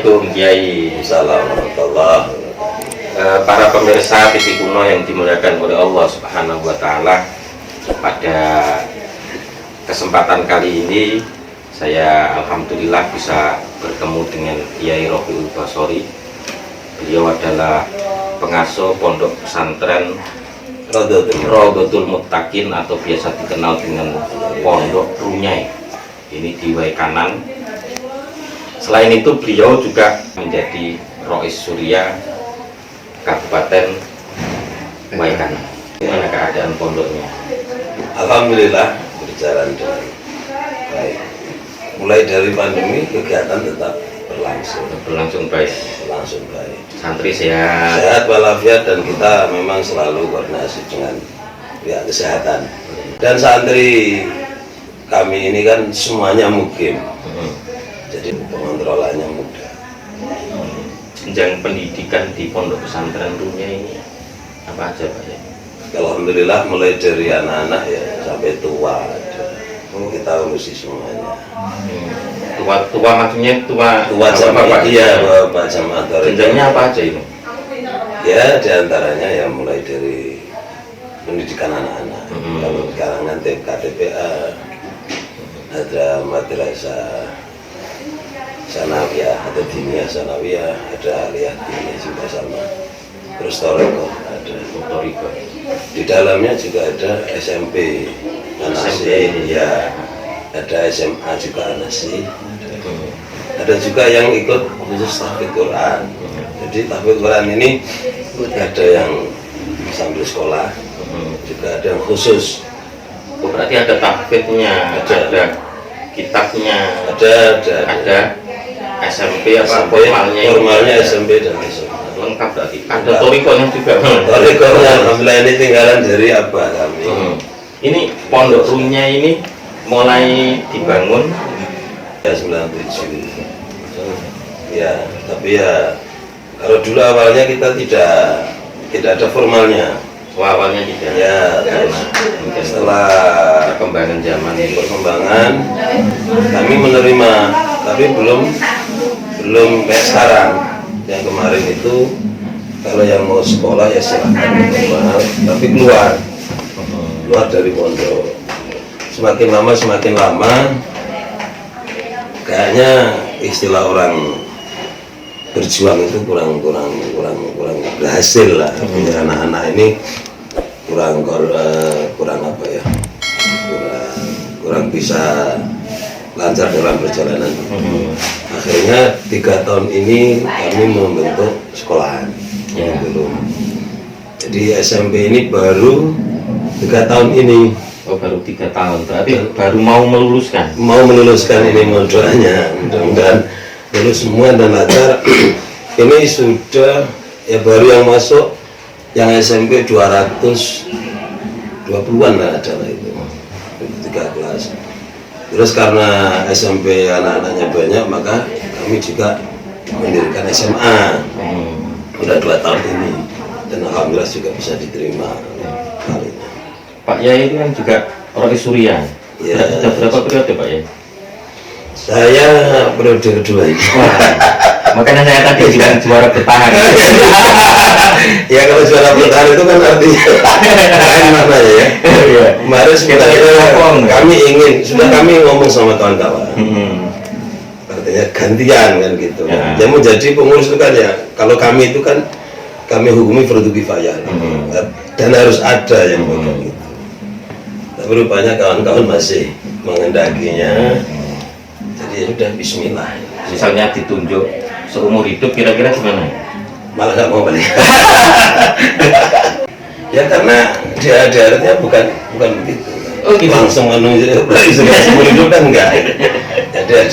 Assalamualaikum Kiai. Assalamualaikum. Para pemirsa TV Kuno yang dimuliakan oleh Allah Subhanahu wa Ta'ala, pada kesempatan kali ini saya alhamdulillah bisa bertemu dengan Kiai Robiul Basori. Beliau adalah pengasuh pondok pesantren Rodotul Muttaqin atau biasa dikenal dengan Pondok Runyai, ini di Waikanan. Selain itu beliau juga menjadi Rois Surya Kabupaten Waikanan. Gimana keadaan pondoknya? Alhamdulillah berjalan dengan baik. Mulai dari pandemi kegiatan tetap Berlangsung baik. berlangsung baik. Santri sehat. Sehat walafiat, dan kita memang selalu koordinasi dengan pihak kesehatan. Dan santri kami ini kan semuanya mukim, jadi pengontrolannya mudah. Jenjang pendidikan di pondok pesantren Runyai ini apa aja Pak ya? Alhamdulillah mulai dari anak-anak ya sampai tua ada. Kita urusi semuanya. Tua maksudnya tua Jamaah, iya Bapak Jamaah. Jenjangnya apa aja ini? Ya diantaranya ya mulai dari pendidikan anak-anak. Kalau kalangan TK, TPA, ada madrasah sanawiyah, ada diniyah sanawiyah, ada aliyah diniyah juga sama. Terus toriko ada. Toriko. Di dalamnya juga ada SMP, Anasi, ya, ada SMA juga Anasi. Ada juga yang ikut khusus tahfidz Quran. Jadi tahfidz Quran ini ada yang sambil sekolah, juga ada yang khusus. Oh, berarti ada tahfidznya, ada kitabnya, ada SMP apa formalnya SMP dan SMA. Lengkap berarti. Ada torikonya juga. Torikonya alhamdulillah ini tinggalan dari abah kami. Ini Pondok Runyai ini mulai dibangun ya 97. Ya, tapi ya kalau dulu awalnya kita tidak ada formalnya. Awalnya tidak. Ya, karena setelah perkembangan zaman kami menerima, tapi belum kayak sekarang. Yang kemarin itu kalau yang mau sekolah ya silakan, tapi keluar dari pondok. Semakin lama kayaknya istilah orang berjuang itu kurang berhasil lah. Anak-anak ini kurang apa ya, kurang bisa lancar dalam perjalanan. Akhirnya 3 tahun ini kami membentuk sekolahan. Jadi SMP ini baru 3 tahun ini. Oh, baru 3 tahun, berarti baru mau meluluskan Ini doanya, mudah-mudahan lulus semua dan lancar. Ini sudah ya baru yang masuk yang SMP 220-an lah ada lah itu 3 kelas. Terus karena SMP anak-anaknya banyak, maka kami juga mendirikan SMA. Udah 2 tahun ini, dan alhamdulillah juga bisa diterima kali ini. Pak Yai itu kan juga Rois Surya. Ya. Sudah berapa periode Pak Yai? Saya periode kedua ini. Makanya saya tadi bilang juara bertahan. Ya kalau juara bertahan itu kan artinya lain maknanya ya. Kemarin sebenarnya kami ngomong sama kawan-kawan. Artinya gantian kan gitu. Yang menjadi pengurus itu kan ya, kalau kami itu kan kami hukumi fardu kifayah. Dan harus ada yang pegang itu. Tapi rupanya kawan-kawan masih mengendakinya. Jadi ya udah bismillah. Misalnya ditunjuk seumur hidup, kira-kira gimana? Malah nggak mau balik. Ya karena dia bukan begitu. Oh, gitu. Langsung menunjuk seumur hidup kan enggak. Jadi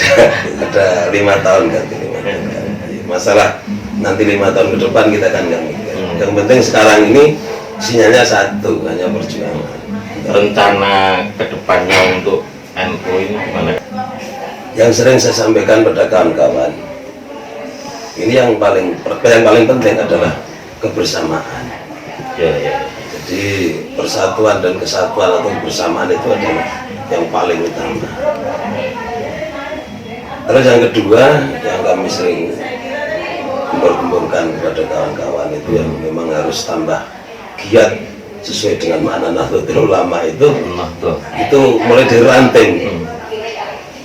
ada 5 tahun ganti 5 tahun. Masalah nanti 5 tahun ke depan kita kan nggak mikir. Yang penting sekarang ini sinyalnya satu, hanya perjuangan. Rencana kedepannya untuk NU ini gimana? Yang sering saya sampaikan pada kawan-kawan, ini yang paling penting adalah kebersamaan. Jadi persatuan dan kesatuan atau kebersamaan itu adalah yang paling utama. Terus yang kedua yang kami sering gembor-gemborkan kepada kawan-kawan itu yang memang harus tambah giat sesuai dengan makna Nahdlatul Ulama itu mulai dari ranting.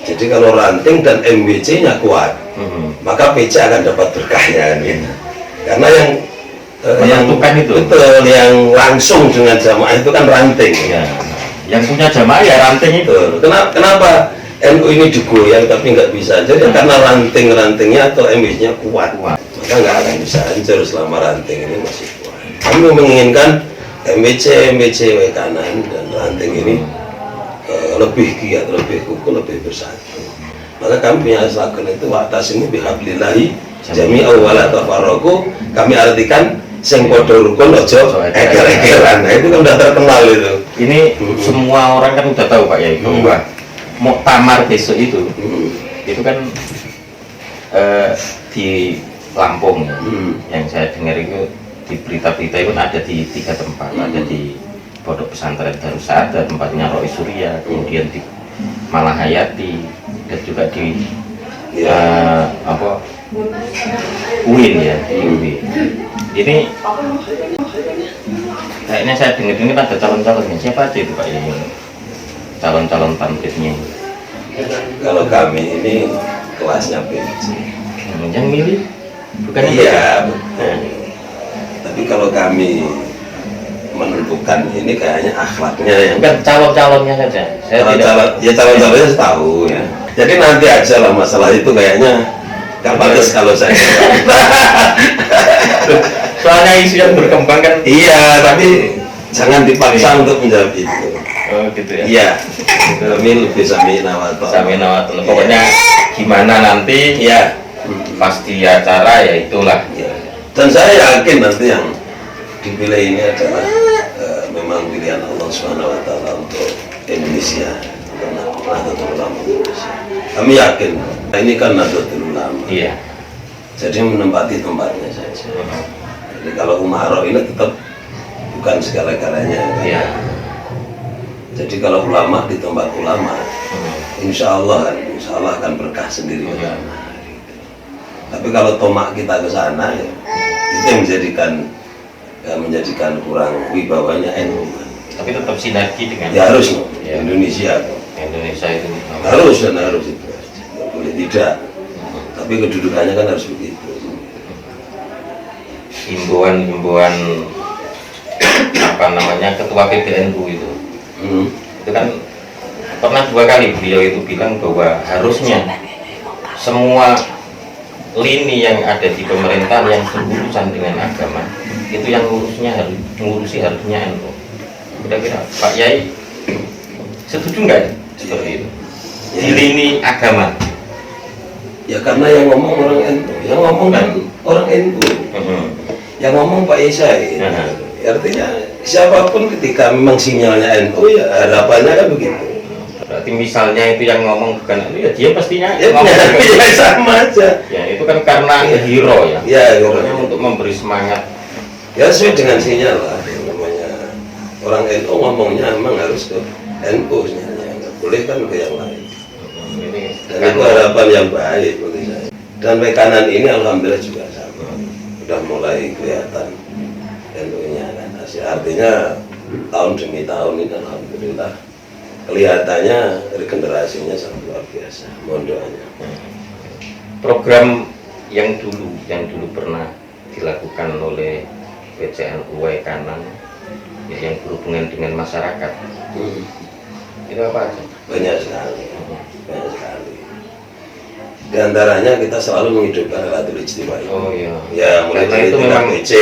Jadi kalau ranting dan MWC-nya kuat, maka PC akan dapat berkahnya kan gitu. Karena yang itu betul, yang langsung dengan jamaah itu kan ranting ya. Yang punya jamaah ya ranting itu. Kenapa NU ini digoyang tapi nggak bisa aja ya karena ranting-rantingnya atau MWC-nya kuat. Maka nggak akan bisa hancur selama ranting ini masih kuat. Kami menginginkan MWC kanan dan ranting ini lebih giat, lebih kukuh, lebih bersatu. Maka kami punya slogan itu wa'tasimu bihablillahi jami'an wa la tafarraqu. Kami artikan sing padha rukun aja eger-egeran. Nah, itu kan udah terkenal itu. Ini semua orang kan udah tahu Pak Yai bahwa muktamar besok itu kan di Lampung ya. Yang saya dengar itu di berita-berita itu ada di 3 tempat, ada di Pondok Pesantren Darussaada tempatnya Rois Surya, kemudian di Malahayati dan juga di UIN ya, di UIN. Ini kayaknya saya dengar ada calon-calonnya, siapa aja itu Pak yang calon-calon tampilnya? Kalau kami ini kelasnya PC. Yang milih bukan iya, tapi kalau kami menentukan ini kayaknya akhlaknya yang bukan calon-calonnya saja. Calon-calonnya tahu ya. Jadi nanti aja lah masalah itu kayaknya nggak bagus kalau saya. Soalnya isu yang berkembang kan. Iya, tapi jangan dipaksa untuk menjawab itu. Oh gitu ya. Iya. Kami lebih sami nawatul. Pokoknya gimana nanti ya pas di acara ya itulah. Ya. Dan saya yakin nanti yang dipilih ini adalah memang pilihan Allah SWT untuk Indonesia, untuk Nahdlatul Ulama Indonesia. Kami yakin ini kan Nahdlatul Ulama. Iya. Jadi menempati tempatnya saja. Jadi kalau Umaro ini tetap bukan segala-galanya. Iya. Jadi kalau ulama di tempat ulama, insya Allah akan berkah sendiri. Tapi kalau tomak kita ke sana, ya, itu yang menjadikan kurang wibawanya NU. Tapi tetap sinergi dengan. Ya harus ya. Indonesia itu harus itu. Boleh tidak. Tapi kedudukannya kan harus begitu. Himbauan apa namanya ketua PBNU itu. Itu kan pernah 2 kali beliau itu bilang bahwa harusnya semua lini yang ada di pemerintahan yang berurusan dengan agama itu yang ngurusi harusnya NU. Kira-kira Pak Yai setuju nggak seperti itu? Di lini agama? Ya karena yang ngomong orang NU, yang ngomong kan orang NU, yang ngomong Pak Yai. Artinya siapapun ketika memang sinyalnya NU ya harapannya kan begitu. Berarti misalnya itu yang ngomong bukan NU ya dia pastinya ya, sama aja. Ya itu kan karena hero ya. Ya pokoknya untuk memberi semangat. Ya sesuai dengan sinyal lah. Namanya orang NU ngomongnya memang harus ke NU sinyalnya, nggak boleh kan ke yang lain. Dan itu harapan yang baik bagi saya. Dan kanan ini alhamdulillah juga sama. Sudah mulai kelihatan NU-nya kan. Artinya tahun demi tahun ini alhamdulillah kelihatannya regenerasinya sangat luar biasa. Mohon doanya. Program yang dulu pernah dilakukan oleh PCNU kanan ya, yang berhubungan dengan masyarakat itu apa aja? Banyak sekali. Di antaranya kita selalu menghidupkan Lailatul Ijtima. Oh iya. Ya mulai dari itu memang PC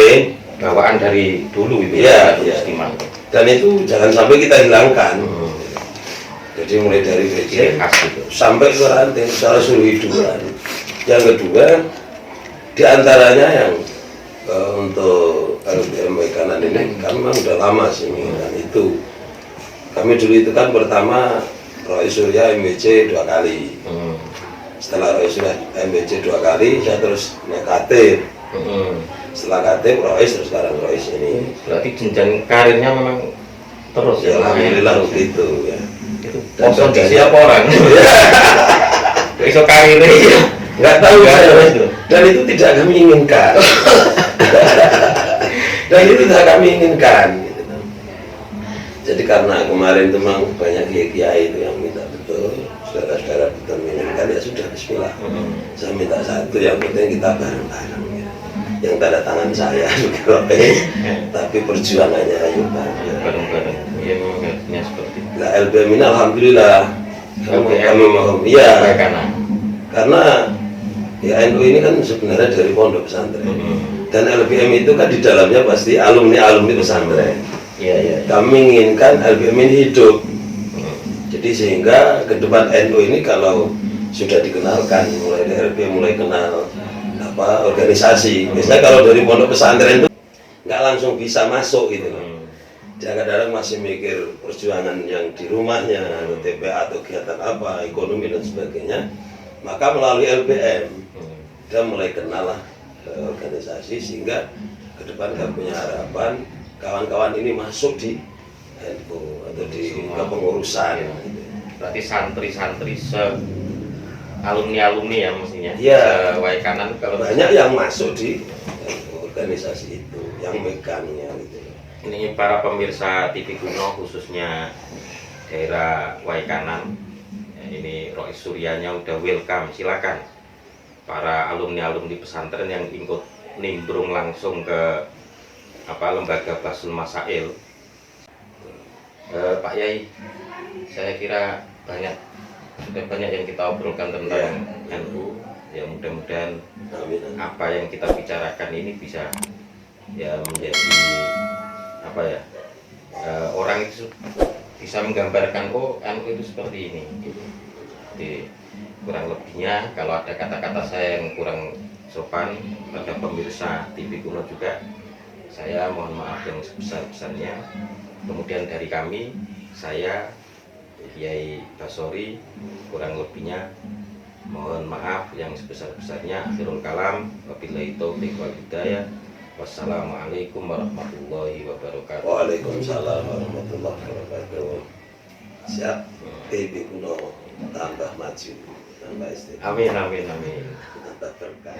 bawaan dari dulu itu ya. Ijtima. Dan itu jangan sampai kita hilangkan. Jadi mulai dari PC sampai ke ranting secara seluruh hidupan. Yang kedua, di antaranya yang untuk LBM kanan ini kami memang udah lama sih menginginkan itu. Kami dulu itu kan pertama Rois Surya MBC 2 kali. Setelah Rois Surya MBC 2 kali, saya terus naik Katib. Setelah Katib Rois, terus sekarang Rois ini. Berarti jenjang karirnya memang terus ya. Alhamdulillah begitu ya. Itu kosong di siapa orang? Iso karirnya Nggak tahu Nggak saya, ada Mas. itu. Dan itu tidak kami inginkan. Dan itu tidak kami inginkan. Gitu. Jadi karena kemarin memang banyak kiai itu yang minta betul, saudara-saudara betul menginginkan, ya sudah Bismillah. Saya minta satu, yang penting kita bareng-bareng. Ya. Yang tanda tangan saya juga, tapi perjuangannya ayo bareng. Bareng-bareng. Ya memang harusnya seperti itu. Nah, LBM ini alhamdulillah kami mau, iya, karena ya NU ini kan sebenarnya dari pondok pesantren, dan LBM itu kan di dalamnya pasti alumni pesantren. Iya. Kami inginkan LBM ini hidup, jadi sehingga ke depan NU ini kalau sudah dikenalkan, mulai dari LBM mulai kenal apa organisasi. Biasanya kalau dari pondok pesantren itu nggak langsung bisa masuk gitu loh. Dia kadang-kadang masih mikir perjuangan yang di rumahnya, TPA atau kegiatan apa, ekonomi dan sebagainya. Maka melalui LBM, dia mulai kenal lah organisasi, sehingga ke depan kami punya harapan kawan-kawan ini masuk di NU atau di kepengurusan. Gitu. Berarti santri-santri alumni ya mestinya. Iya. Waikanan kalau Banyak yang masuk di organisasi itu, yang megangnya gitu. ini para pemirsa TV Kuno khususnya daerah Waikanan, ini Rois Suryanya udah welcome, silakan para alumni pesantren yang ikut nimbrung langsung ke lembaga Basul Masail. Pak Yai, saya kira sudah banyak yang kita obrolkan tentang NU. Ya mudah-mudahan apa yang kita bicarakan ini bisa ya menjadi orang itu bisa menggambarkan NU itu seperti ini. Jadi kurang lebihnya kalau ada kata-kata saya yang kurang sopan pada pemirsa TV Kuno juga, saya mohon maaf yang sebesar-besarnya. Kemudian dari kami, saya Kiai Basori, kurang lebihnya mohon maaf yang sebesar-besarnya. Akhirul kalam, wabillahi taufiq wal hidayah. Wassalamualaikum warahmatullahi wabarakatuh. Waalaikumsalam warahmatullahi wabarakatuh. Siap, TV Kuno tambah maju, tambah istiqomah. Amin. Tambah berkah.